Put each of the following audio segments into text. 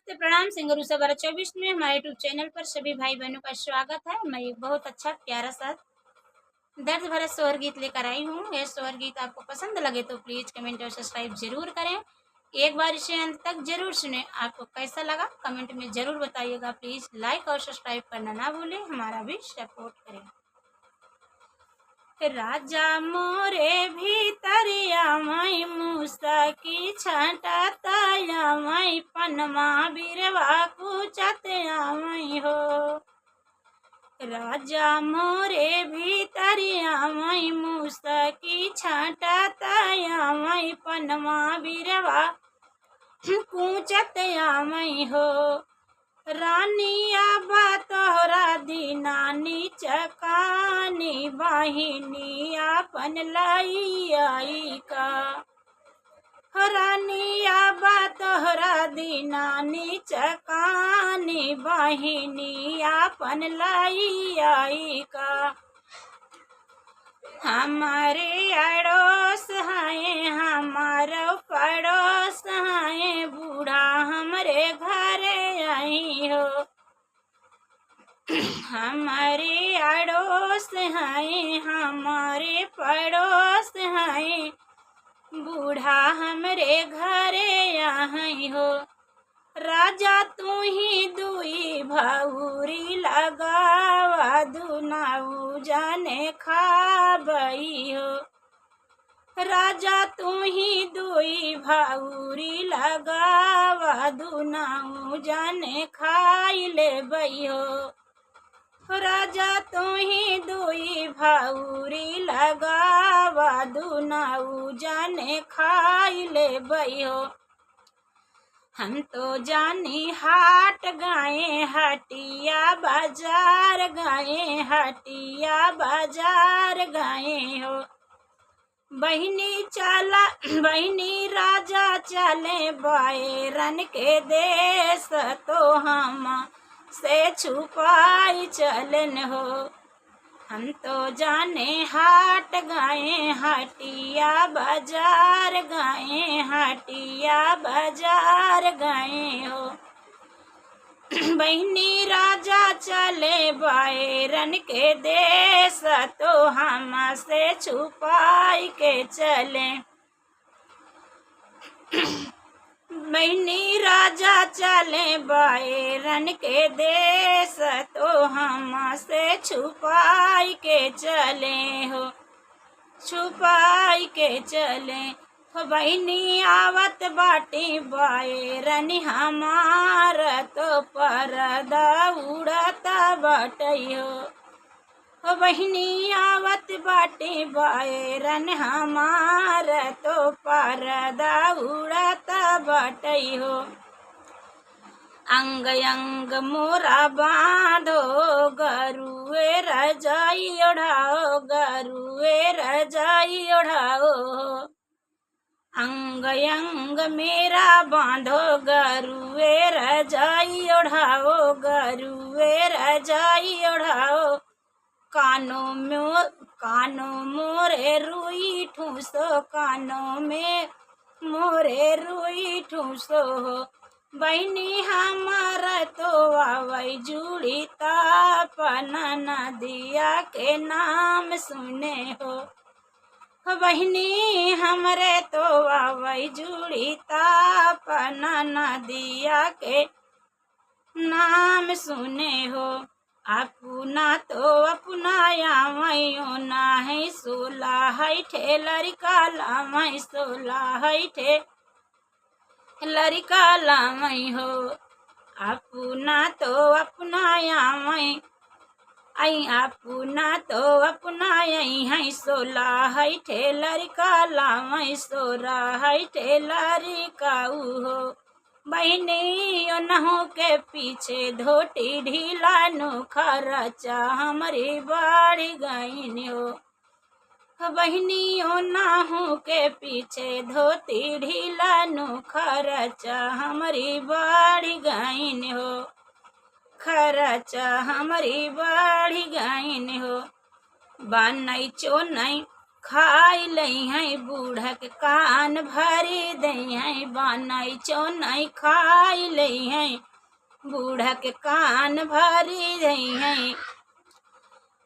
नमस्ते, प्रणाम। सिंगरू से 1224 में हमारे यूट्यूब चैनल पर सभी भाई बहनों का स्वागत है। मैं एक बहुत अच्छा प्यारा सा दर्द भरा स्वर गीत लेकर आई हूँ। यह स्वर गीत आपको पसंद लगे तो प्लीज कमेंट और सब्सक्राइब जरूर करें। एक बार इसे अंत तक जरूर सुने। आपको कैसा लगा कमेंट में जरूर बताइएगा। प्लीज लाइक और सब्सक्राइब करना ना भूलें, हमारा भी सपोर्ट करें। राजा मोरे भीतरिया मई मूसा की छाटा ताया मई पनमा बिरवा कुचतया मई हो। राजा मोरे भीतरिया मई मूसा की छाटा ताया मई पनमा बिरवा कुचतया मई हो। रानिया बा तोहरा दीनानी चकानी बाहिनी आपन लाई आई का। रानिया बा तोहरा दीनानी चकानी बाहिनी आपन लाई आई का। हमारे अड़ोस है हमारो पड़ोस है बूढ़ा हमरे घरे आई हो। हमारे अड़ोस है हमारे पड़ोस है बूढ़ा हमरे घरे आई हो। राजा तू ही दुई भौरी लगावा दुनाऊ जाने खाबई हो। राजा तू ही दुई भौरी लगावा दुनाऊ जाने खाई ले बई हो। राजा तू ही दुई भौरी लगावा दुनाऊ जाने खाई ले बई हो। हम तो जानी हाट गाए हटिया बाजार गाए हटिया बाजार गाए हो। बहिनी चला बहिनी राजा चले बायरन के देश तो हम से छुपाई चलन हो। हम तो जाने हाट गाए हटिया बाजार गाए हटिया बाजार गाए हो। बहिनी राजा चले बायरन के देश तो हम से छुपाई के चले। बहिनी राजा चले बायरन के देश तो हम से छुपाई के चले हो। छुपाई के चले हो। बहिनी आवत बाटी बायरन हमार तो परदा उड़ता बाटई हो। बहिनी आवत बाटी बायरन हमार तो परदा उड़ता बाटई हो। अंग अंग मोरा बांधो गरुए रजाई ओढ़ाओ गरुए रजाई ओढ़ाओ। अंग अंग मेरा बांधो गरुए रजाई ओढ़ाओ गरुए रजाई ओढ़ाओ। कानों मोरे रुई ठूसो कानों में मोरे रुई ठूसो हो। बहिनी हमारा तो आवई जुड़ी तापन नदिया के नाम सुने हो। बहिनी हमरे तो आवई जुड़ी तापन नदिया के नाम सुने हो। अपना तो अपनाया मयो ना है सोला है ठे लड़का लामई सोला है ठे लड़का लामई हो। अपना तो अपनाया मई आई अपना तो अपनाया है सोला है ठे लड़का लामई सोरा है ठे लड़का हो। बहिनी ओनहु के पीछे धोती ढीला नु खर्चा हमारी बाड़ी गईन हो। बहिनी ओनहु के पीछे धोती ढीला नु खर्चा हमारी बाड़ी गईन हो। खर्चा हमारी बाड़ी गईन हो। बानई चो नहीं खाई लई है बूढ़ा के कान भरी दई है बानाई चौनाई खाई लई है बूढ़ा के कान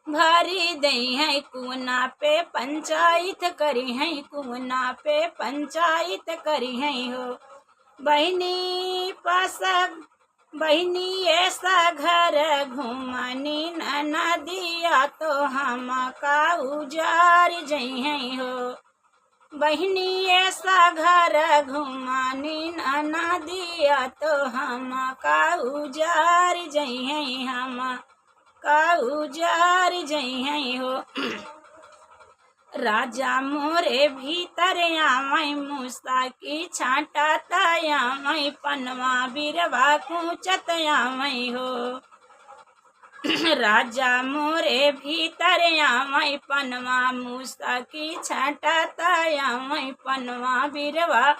भरी दई है कुना पे पंचायत करी है कुना पे पंचायत करी है हो बहनी बहनी ऐसा घर घुमनी नदिया तो हम का उजार जई है हो बहनी ऐसा घर घुमानी नदिया तो हम का उजार जई है हम का उजार जई है हो राजा मोरे भीतर आमई मूसा की छाटा तयामई पनवा बिरवा कूचत आमई हो राजा मोरे भीतर आमई पनवा मूसा की छाटा तयामई पनवा बिरवा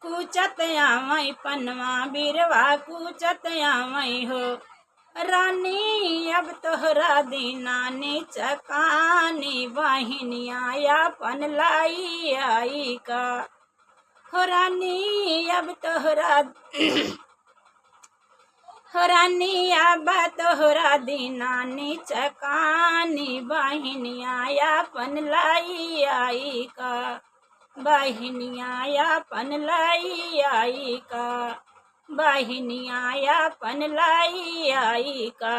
कूचत आमई पनवा बिरवा कूचत आमई हो रानी अब तोहरा दीनानी चकानी बहिनिया पन लाई आई का हो रानी अब तोहरा हो रानी अब तोहरा दीनानी चकानी बहिनिया पन लाई आई का बहिनिया पन लाई आई का बहिनिया पन लाई आई का।